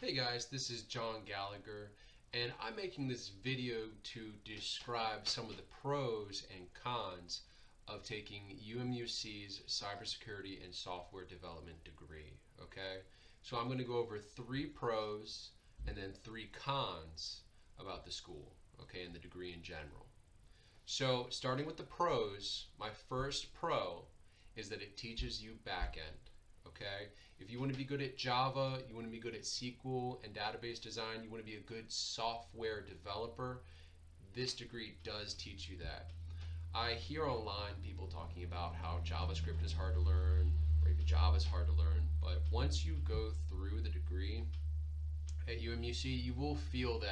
Hey guys, this is John Gallagher, and I'm making this video to describe some of the pros and cons of taking UMUC's Cybersecurity and Software Development degree. Okay, so I'm going to go over 3 pros and then 3 cons about the school, okay, and the degree in general. So, starting with the pros, my first pro is that it teaches you backend. Okay, if you want to be good at Java, you want to be good at SQL and database design, you want to be a good software developer, this degree does teach you that. I hear online people talking about how JavaScript is hard to learn, or even Java is hard to learn, but once you go through the degree at UMUC, you will feel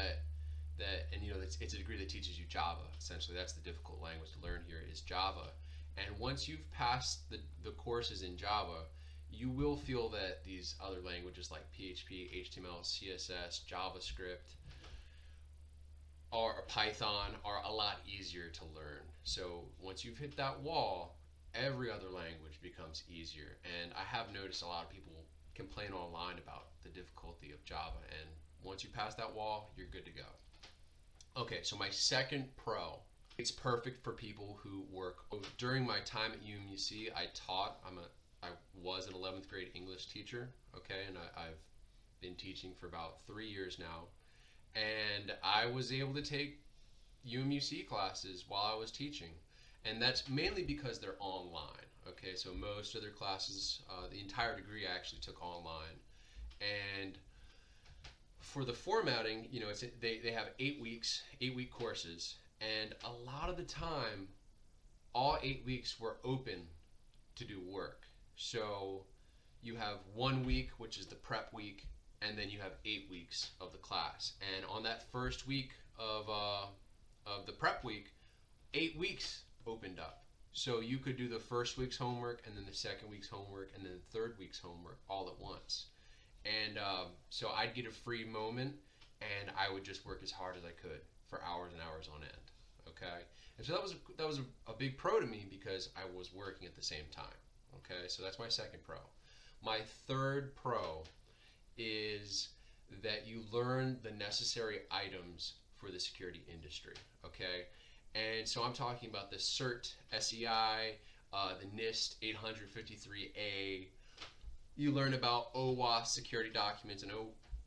and it's a degree that teaches you Java. Essentially, that's the difficult language to learn here is Java. And once you've passed the courses in Java, you will feel that these other languages like PHP, HTML, CSS, JavaScript, or Python are a lot easier to learn. So once you've hit that wall, every other language becomes easier. And I have noticed a lot of people complain online about the difficulty of Java, and once you pass that wall, you're good to go. Okay, so my second pro, it's perfect for people who work. During my time at UMUC, I was an 11th grade English teacher, okay, and I've been teaching for about 3 years now, and I was able to take UMUC classes while I was teaching, and that's mainly because they're online, okay, so most of their classes, the entire degree I actually took online, and for the formatting, they have 8 weeks, 8-week courses, and a lot of the time, all 8 weeks were open to do work. So you have 1 week, which is the prep week, and then you have 8 weeks of the class. And on that first week of the prep week, 8 weeks opened up. So you could do the first week's homework, and then the second week's homework, and then the third week's homework all at once. And so I'd get a free moment, and I would just work as hard as I could for hours and hours on end. Okay, and so that was a big pro to me because I was working at the same time. Okay, so that's my second pro. My third pro is that you learn the necessary items for the security industry. Okay, and so I'm talking about the CERT, SEI, the NIST 853A. You learn about OWASP security documents and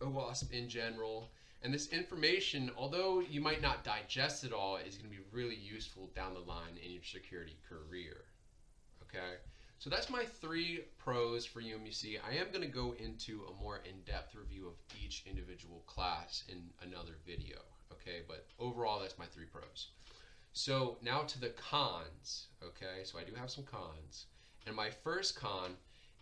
OWASP in general. And this information, although you might not digest it all, is going to be really useful down the line in your security career. Okay? So that's my 3 pros for UMUC. I am going to go into a more in-depth review of each individual class in another video. Okay? But overall, that's my 3 pros. So now to the cons. Okay? So I do have some cons. And my first con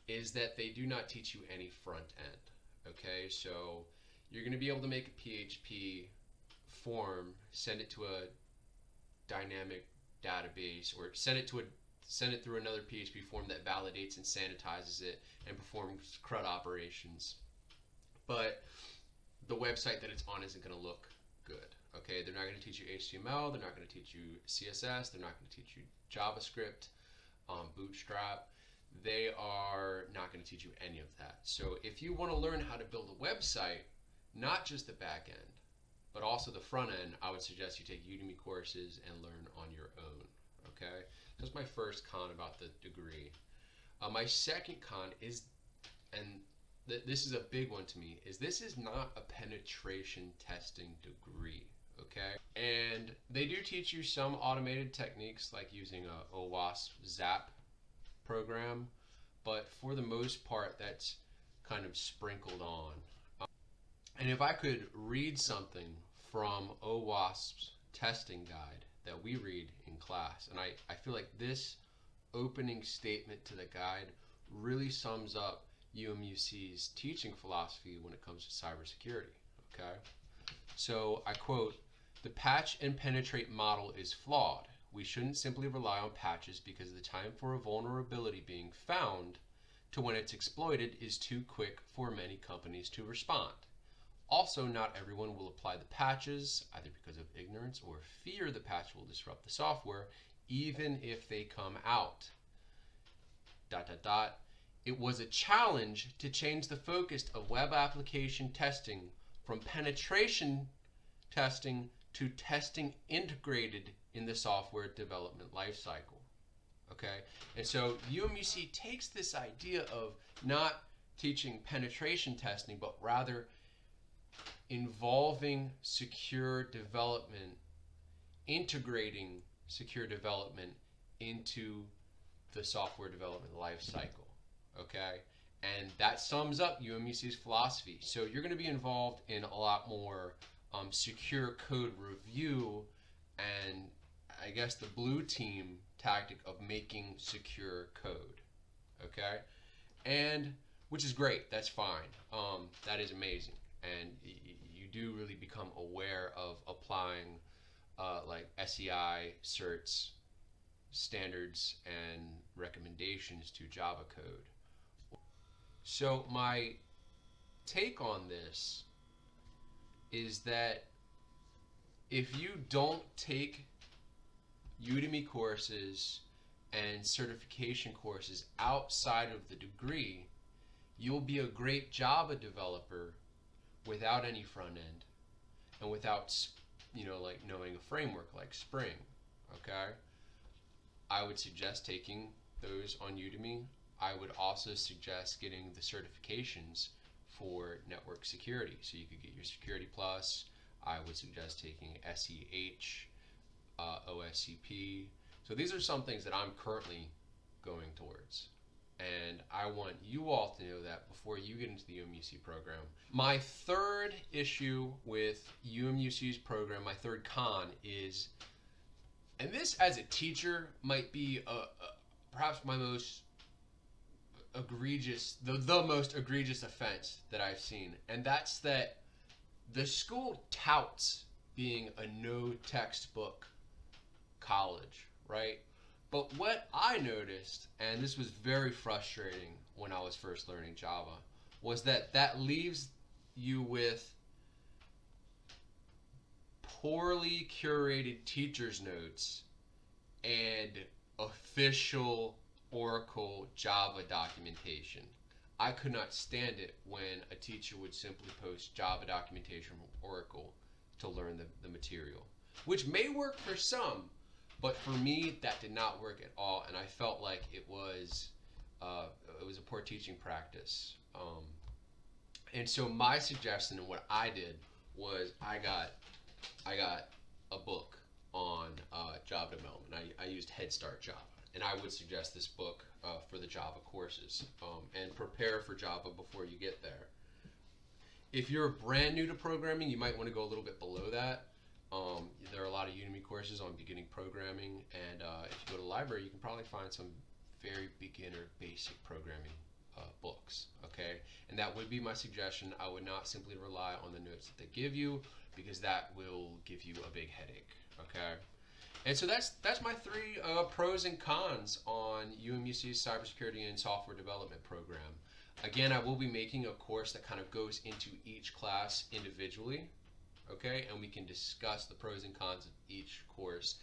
is that they do not teach you any front end. Okay? So you're going to be able to make a PHP form, send it to a dynamic database, or send it through another PHP form that validates and sanitizes it and performs CRUD operations. But the website that it's on isn't going to look good. Okay, they're not going to teach you HTML, they're not going to teach you CSS, they're not going to teach you JavaScript, Bootstrap. They are not going to teach you any of that. So if you want to learn how to build a website, not just the back end, but also the front end, I would suggest you take Udemy courses and learn on your own. Okay? That's my first con about the degree. My second con is, and this is a big one to me, is this is not a penetration testing degree. Okay? And they do teach you some automated techniques like using a OWASP ZAP program, but for the most part, that's kind of sprinkled on. And if I could read something from OWASP's testing guide that we read in class, and I feel like this opening statement to the guide really sums up UMUC's teaching philosophy when it comes to cybersecurity. Okay? So I quote, "The patch and penetrate model is flawed. We shouldn't simply rely on patches because the time for a vulnerability being found to when it's exploited is too quick for many companies to respond. Also, not everyone will apply the patches, either because of ignorance or fear the patch will disrupt the software, even if they come out. ... It was a challenge to change the focus of web application testing from penetration testing to testing integrated in the software development lifecycle. Okay? And so UMUC takes this idea of not teaching penetration testing, but rather involving secure development, integrating secure development into the software development lifecycle. Okay? And that sums up UMUC's philosophy. So you're going to be involved in a lot more secure code review and I guess the blue team tactic of making secure code. Okay? And which is great. That's fine. That is amazing. And you do really become aware of applying like SEI certs, standards, and recommendations to Java code. So my take on this is that if you don't take Udemy courses and certification courses outside of the degree, you'll be a great Java developer without any front end and without, like knowing a framework like Spring. Okay? I would suggest taking those on Udemy. I would also suggest getting the certifications for network security. So you could get your Security Plus. I would suggest taking SEH, OSCP. So these are some things that I'm currently going towards. And I want you all to know that before you get into the UMUC program. My third issue with UMUC's program, my third con is, and this as a teacher might be perhaps my most egregious, the most egregious offense that I've seen, and that's that the school touts being a no textbook college, right? But what I noticed, and this was very frustrating when I was first learning Java, was that leaves you with poorly curated teacher's notes and official Oracle Java documentation. I could not stand it when a teacher would simply post Java documentation from Oracle to learn the material, which may work for some, but for me that did not work at all, and I felt like it was a poor teaching practice. And so my suggestion and what I did was I got a book on Java development. I used Head Start Java. And I would suggest this book for the Java courses, and prepare for Java before you get there. If you're brand new to programming, you might want to go a little bit below that. There are a lot of Udemy courses on beginning programming, and if you go to the library, you can probably find some very beginner basic programming books, okay? And that would be my suggestion. I would not simply rely on the notes that they give you, because that will give you a big headache, okay? And so that's my three pros and cons on UMUC's Cybersecurity and Software Development program. Again, I will be making a course that kind of goes into each class individually, okay? And we can discuss the pros and cons of each course